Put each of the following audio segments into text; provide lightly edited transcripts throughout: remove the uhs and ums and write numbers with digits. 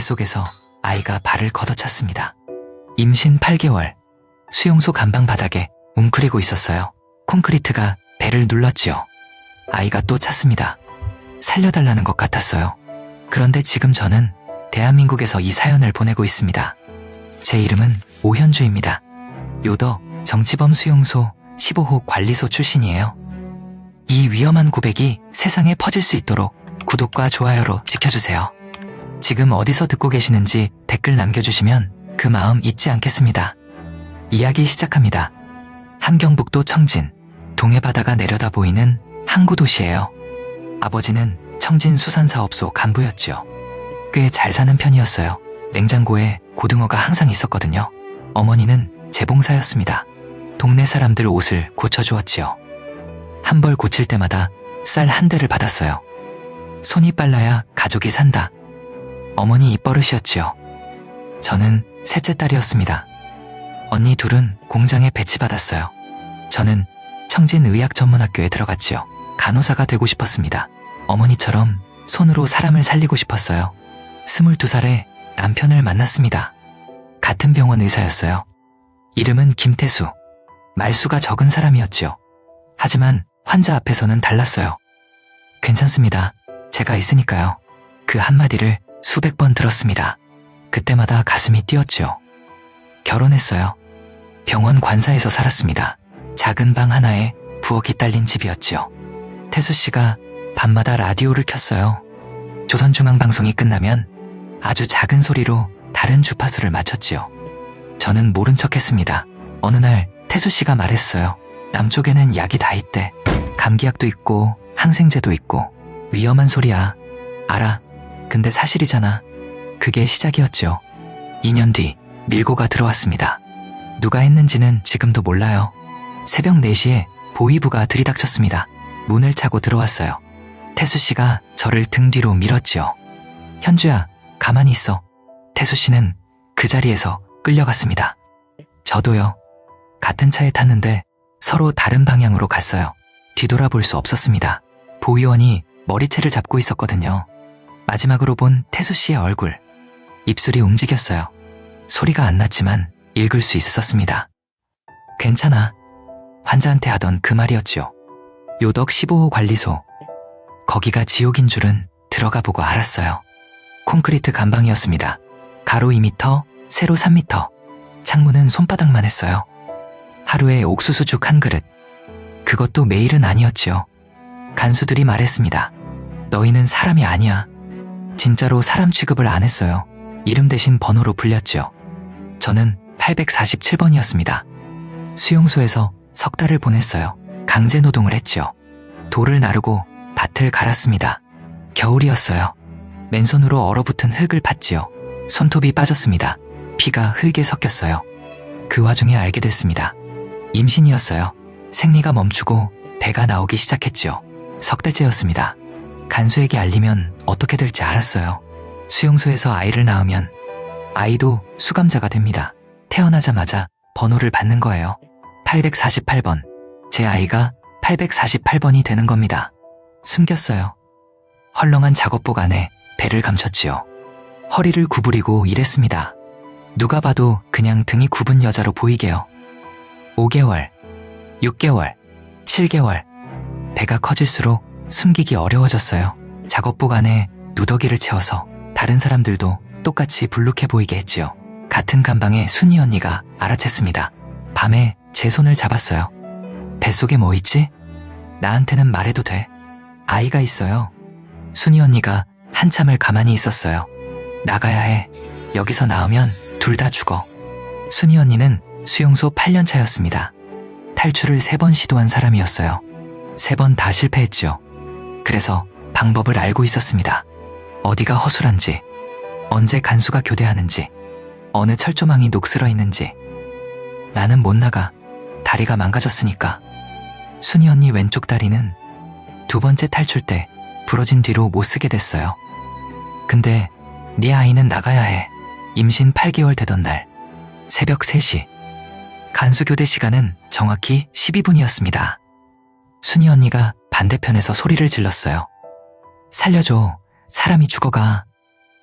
뱃속에서 아이가 발을 걷어찼습니다. 임신 8개월, 수용소 간방 바닥에 웅크리고 있었어요. 콘크리트가 배를 눌렀지요. 아이가 또 찼습니다. 살려달라는 것 같았어요. 그런데 지금 저는 대한민국에서 이 사연을 보내고 있습니다. 제 이름은 오현주입니다. 요덕 정치범 수용소 15호 관리소 출신이에요. 이 위험한 고백이 세상에 퍼질 수 있도록 구독과 좋아요로 지켜주세요. 지금 어디서 듣고 계시는지 댓글 남겨주시면 그 마음 잊지 않겠습니다. 이야기 시작합니다. 함경북도 청진, 동해바다가 내려다 보이는 항구 도시예요. 아버지는 청진 수산사업소 간부였지요. 꽤 잘 사는 편이었어요. 냉장고에 고등어가 항상 있었거든요. 어머니는 재봉사였습니다. 동네 사람들 옷을 고쳐주었지요. 한 벌 고칠 때마다 쌀 한 대를 받았어요. 손이 빨라야 가족이 산다. 어머니 입버릇이었지요. 저는 셋째 딸이었습니다. 언니 둘은 공장에 배치받았어요. 저는 청진의학전문학교에 들어갔지요. 간호사가 되고 싶었습니다. 어머니처럼 손으로 사람을 살리고 싶었어요. 22살에 남편을 만났습니다. 같은 병원 의사였어요. 이름은 김태수. 말수가 적은 사람이었지요. 하지만 환자 앞에서는 달랐어요. 괜찮습니다. 제가 있으니까요. 그 한마디를 수백 번 들었습니다. 그때마다 가슴이 뛰었지요. 결혼했어요. 병원 관사에서 살았습니다. 작은 방 하나에 부엌이 딸린 집이었지요. 태수 씨가 밤마다 라디오를 켰어요. 조선중앙방송이 끝나면 아주 작은 소리로 다른 주파수를 맞췄지요. 저는 모른 척했습니다. 어느 날 태수 씨가 말했어요. 남쪽에는 약이 다 있대. 감기약도 있고 항생제도 있고. 위험한 소리야. 알아. 근데 사실이잖아. 그게 시작이었죠. 2년 뒤 밀고가 들어왔습니다. 누가 했는지는 지금도 몰라요. 새벽 4시에 보위부가 들이닥쳤습니다. 문을 차고 들어왔어요. 태수 씨가 저를 등 뒤로 밀었지요. 현주야, 가만히 있어. 태수 씨는 그 자리에서 끌려갔습니다. 저도요. 같은 차에 탔는데 서로 다른 방향으로 갔어요. 뒤돌아볼 수 없었습니다. 보위원이 머리채를 잡고 있었거든요. 마지막으로 본 태수 씨의 얼굴. 입술이 움직였어요. 소리가 안 났지만 읽을 수 있었습니다. 괜찮아. 환자한테 하던 그 말이었지요. 요덕 15호 관리소. 거기가 지옥인 줄은 들어가 보고 알았어요. 콘크리트 간방이었습니다. 가로 2m, 세로 3m. 창문은 손바닥만 했어요. 하루에 옥수수죽 한 그릇. 그것도 매일은 아니었지요. 간수들이 말했습니다. 너희는 사람이 아니야. 진짜로 사람 취급을 안 했어요. 이름 대신 번호로 불렸지요. 저는 847번이었습니다. 수용소에서 석 달을 보냈어요. 강제 노동을 했지요. 돌을 나르고 밭을 갈았습니다. 겨울이었어요. 맨손으로 얼어붙은 흙을 팠지요. 손톱이 빠졌습니다. 피가 흙에 섞였어요. 그 와중에 알게 됐습니다. 임신이었어요. 생리가 멈추고 배가 나오기 시작했지요. 석 달째였습니다. 간수에게 알리면 어떻게 될지 알았어요. 수용소에서 아이를 낳으면 아이도 수감자가 됩니다. 태어나자마자 번호를 받는 거예요. 848번. 제 아이가 848번이 되는 겁니다. 숨겼어요. 헐렁한 작업복 안에 배를 감췄지요. 허리를 구부리고 일했습니다. 누가 봐도 그냥 등이 굽은 여자로 보이게요. 5개월, 6개월, 7개월. 배가 커질수록 숨기기 어려워졌어요. 작업복 안에 누더기를 채워서 다른 사람들도 똑같이 불룩해 보이게 했지요. 같은 간방에 순이 언니가 알아챘습니다. 밤에 제 손을 잡았어요. 뱃속에 뭐 있지? 나한테는 말해도 돼. 아이가 있어요. 순이 언니가 한참을 가만히 있었어요. 나가야 해. 여기서 나오면 둘 다 죽어. 순이 언니는 수용소 8년 차였습니다. 탈출을 3번 시도한 사람이었어요. 3번 다 실패했지요. 그래서 방법을 알고 있었습니다. 어디가 허술한지, 언제 간수가 교대하는지, 어느 철조망이 녹슬어 있는지. 나는 못 나가. 다리가 망가졌으니까. 순이 언니 왼쪽 다리는 2번째 탈출 때 부러진 뒤로 못 쓰게 됐어요. 근데 네 아이는 나가야 해. 임신 8개월 되던 날 새벽 3시 간수교대 시간은 정확히 12분이었습니다. 순이 언니가 반대편에서 소리를 질렀어요. 살려줘. 사람이 죽어가.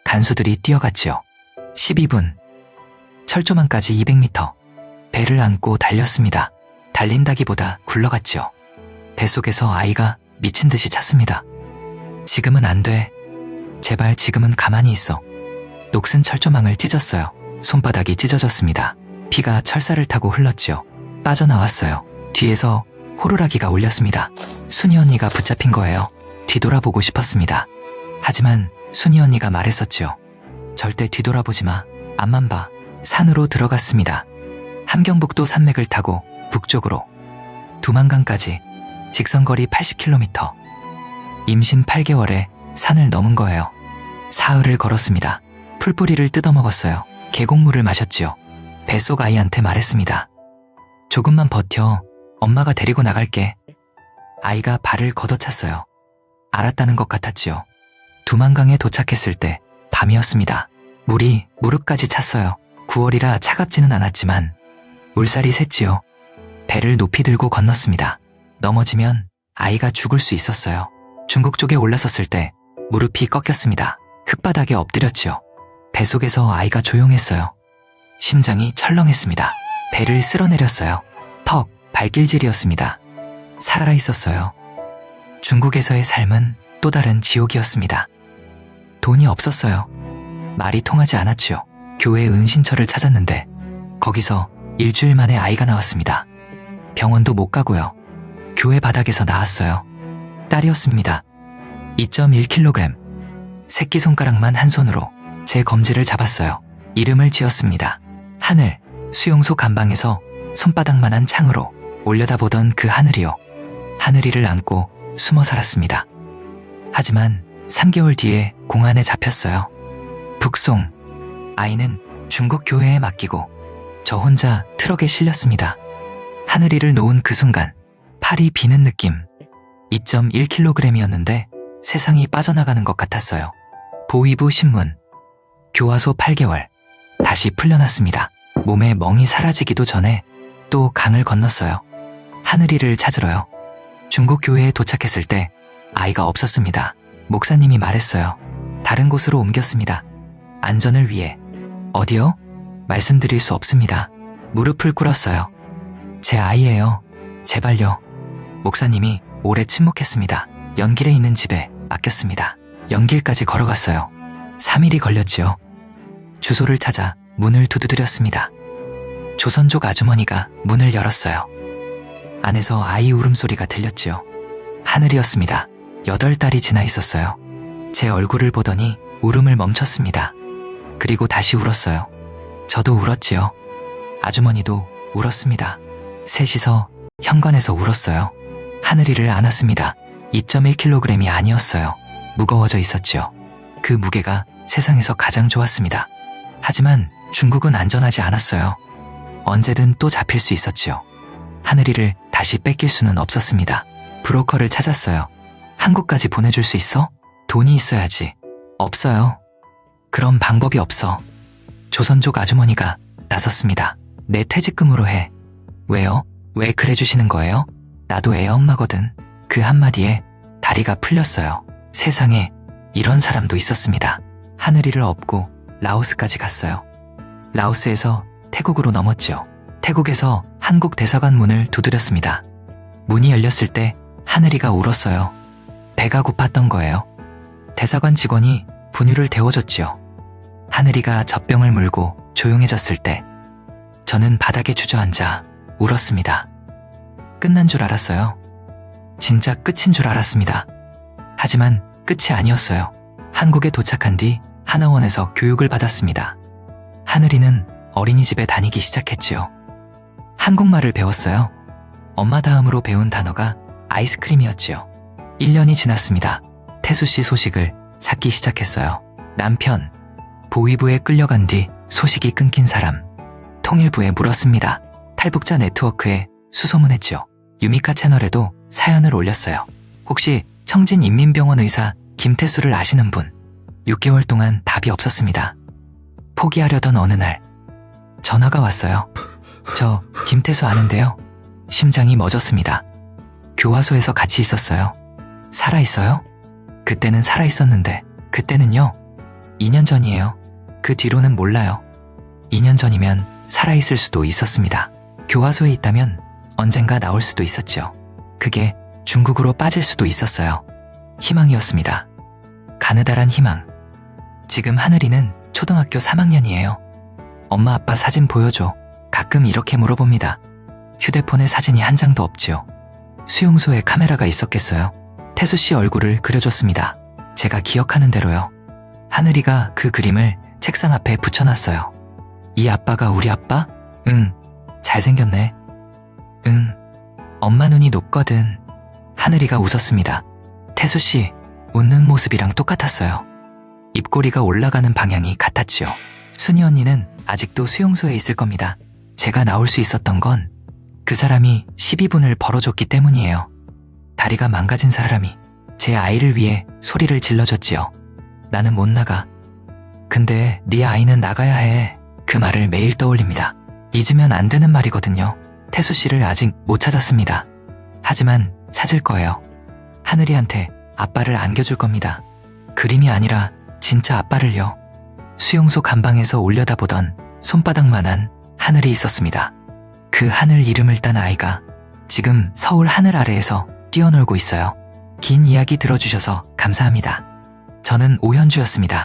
간수들이 뛰어갔지요. 12분. 철조망까지 200m. 배를 안고 달렸습니다. 달린다기보다 굴러갔지요. 뱃속에서 아이가 미친 듯이 찼습니다. 지금은 안 돼. 제발 지금은 가만히 있어. 녹슨 철조망을 찢었어요. 손바닥이 찢어졌습니다. 피가 철사를 타고 흘렀지요. 빠져나왔어요. 뒤에서 호루라기가 울렸습니다. 순이 언니가 붙잡힌 거예요. 뒤돌아보고 싶었습니다. 하지만 순이 언니가 말했었지요. 절대 뒤돌아보지 마. 앞만 봐. 산으로 들어갔습니다. 함경북도 산맥을 타고 북쪽으로 두만강까지 직선거리 80km. 임신 8개월에 산을 넘은 거예요. 사흘을 걸었습니다. 풀뿌리를 뜯어먹었어요. 계곡물을 마셨지요. 뱃속 아이한테 말했습니다. 조금만 버텨. 엄마가 데리고 나갈게. 아이가 발을 걷어찼어요. 알았다는 것 같았지요. 두만강에 도착했을 때 밤이었습니다. 물이 무릎까지 찼어요. 9월이라 차갑지는 않았지만 물살이 샜지요. 배를 높이 들고 건넜습니다. 넘어지면 아이가 죽을 수 있었어요. 중국 쪽에 올라섰을 때 무릎이 꺾였습니다. 흙바닥에 엎드렸지요. 뱃속에서 아이가 조용했어요. 심장이 철렁했습니다. 배를 쓸어내렸어요. 턱, 발길질이었습니다. 살아있었어요. 중국에서의 삶은 또 다른 지옥이었습니다. 돈이 없었어요. 말이 통하지 않았지요. 교회 은신처를 찾았는데 거기서 일주일 만에 아이가 나왔습니다. 병원도 못 가고요. 교회 바닥에서 나왔어요. 딸이었습니다. 2.1kg. 새끼손가락만 한 손으로 제 검지를 잡았어요. 이름을 지었습니다. 하늘. 수용소 간방에서 손바닥만한 창으로 올려다보던 그 하늘이요. 하늘이를 안고 숨어 살았습니다. 하지만 3개월 뒤에 공안에 잡혔어요. 북송. 아이는 중국 교회에 맡기고 저 혼자 트럭에 실렸습니다. 하늘이를 놓은 그 순간 팔이 비는 느낌. 2.1kg이었는데 세상이 빠져나가는 것 같았어요. 보위부 신문. 교화소 8개월. 다시 풀려났습니다. 몸에 멍이 사라지기도 전에 또 강을 건넜어요. 하늘이를 찾으러요. 중국 교회에 도착했을 때 아이가 없었습니다. 목사님이 말했어요. 다른 곳으로 옮겼습니다. 안전을 위해. 어디요? 말씀드릴 수 없습니다. 무릎을 꿇었어요. 제 아이예요. 제발요. 목사님이 오래 침묵했습니다. 연길에 있는 집에 맡겼습니다. 연길까지 걸어갔어요. 3일이 걸렸지요. 주소를 찾아 문을 두드렸습니다. 조선족 아주머니가 문을 열었어요. 안에서 아이 울음소리가 들렸지요. 하늘이었습니다. 8달이 지나 있었어요. 제 얼굴을 보더니 울음을 멈췄습니다. 그리고 다시 울었어요. 저도 울었지요. 아주머니도 울었습니다. 셋이서 현관에서 울었어요. 하늘이를 안았습니다. 2.1kg이 아니었어요. 무거워져 있었지요. 그 무게가 세상에서 가장 좋았습니다. 하지만 중국은 안전하지 않았어요. 언제든 또 잡힐 수 있었지요. 하늘이를 다시 뺏길 수는 없었습니다. 브로커를 찾았어요. 한국까지 보내줄 수 있어? 돈이 있어야지. 없어요. 그럼 방법이 없어. 조선족 아주머니가 나섰습니다. 내 퇴직금으로 해. 왜요? 왜 그래 주시는 거예요? 나도 애 엄마거든. 그 한마디에 다리가 풀렸어요. 세상에 이런 사람도 있었습니다. 하늘이를 업고 라오스까지 갔어요. 라오스에서 태국으로 넘었지요. 태국에서 한국 대사관 문을 두드렸습니다. 문이 열렸을 때 하늘이가 울었어요. 배가 고팠던 거예요. 대사관 직원이 분유를 데워줬지요. 하늘이가 젖병을 물고 조용해졌을 때 저는 바닥에 주저앉아 울었습니다. 끝난 줄 알았어요. 진짜 끝인 줄 알았습니다. 하지만 끝이 아니었어요. 한국에 도착한 뒤 하나원에서 교육을 받았습니다. 하늘이는 어린이집에 다니기 시작했지요. 한국말을 배웠어요. 엄마 다음으로 배운 단어가 아이스크림이었지요. 1년이 지났습니다. 태수 씨 소식을 찾기 시작했어요. 남편, 보위부에 끌려간 뒤 소식이 끊긴 사람, 통일부에 물었습니다. 탈북자 네트워크에 수소문했지요. 유미카 채널에도 사연을 올렸어요. 혹시 청진인민병원 의사 김태수를 아시는 분? 6개월 동안 답이 없었습니다. 포기하려던 어느 날 전화가 왔어요. 저 김태수 아는데요. 심장이 멎었습니다. 교화소에서 같이 있었어요. 살아있어요? 그때는 살아있었는데 그때는요? 2년 전이에요. 그 뒤로는 몰라요. 2년 전이면 살아있을 수도 있었습니다. 교화소에 있다면 언젠가 나올 수도 있었죠. 그게 중국으로 빠질 수도 있었어요. 희망이었습니다. 가느다란 희망. 지금 하늘이는 초등학교 3학년이에요. 엄마 아빠 사진 보여줘. 가끔 이렇게 물어봅니다. 휴대폰에 사진이 한 장도 없지요. 수용소에 카메라가 있었겠어요. 태수 씨 얼굴을 그려줬습니다. 제가 기억하는 대로요. 하늘이가 그 그림을 책상 앞에 붙여놨어요. 이 아빠가 우리 아빠? 응. 잘생겼네. 응. 엄마 눈이 높거든. 하늘이가 웃었습니다. 태수 씨, 웃는 모습이랑 똑같았어요. 입꼬리가 올라가는 방향이 같았지요. 순이 언니는 아직도 수용소에 있을 겁니다. 제가 나올 수 있었던 건 그 사람이 12분을 벌어줬기 때문이에요. 다리가 망가진 사람이 제 아이를 위해 소리를 질러줬지요. 나는 못 나가. 근데 네 아이는 나가야 해. 그 말을 매일 떠올립니다. 잊으면 안 되는 말이거든요. 태수 씨를 아직 못 찾았습니다. 하지만 찾을 거예요. 하늘이한테 아빠를 안겨줄 겁니다. 그림이 아니라 진짜 아빠를요. 수용소 간방에서 올려다보던 손바닥만한 하늘이 있었습니다. 그 하늘 이름을 딴 아이가 지금 서울 하늘 아래에서 뛰어놀고 있어요. 긴 이야기 들어주셔서 감사합니다. 저는 오현주였습니다.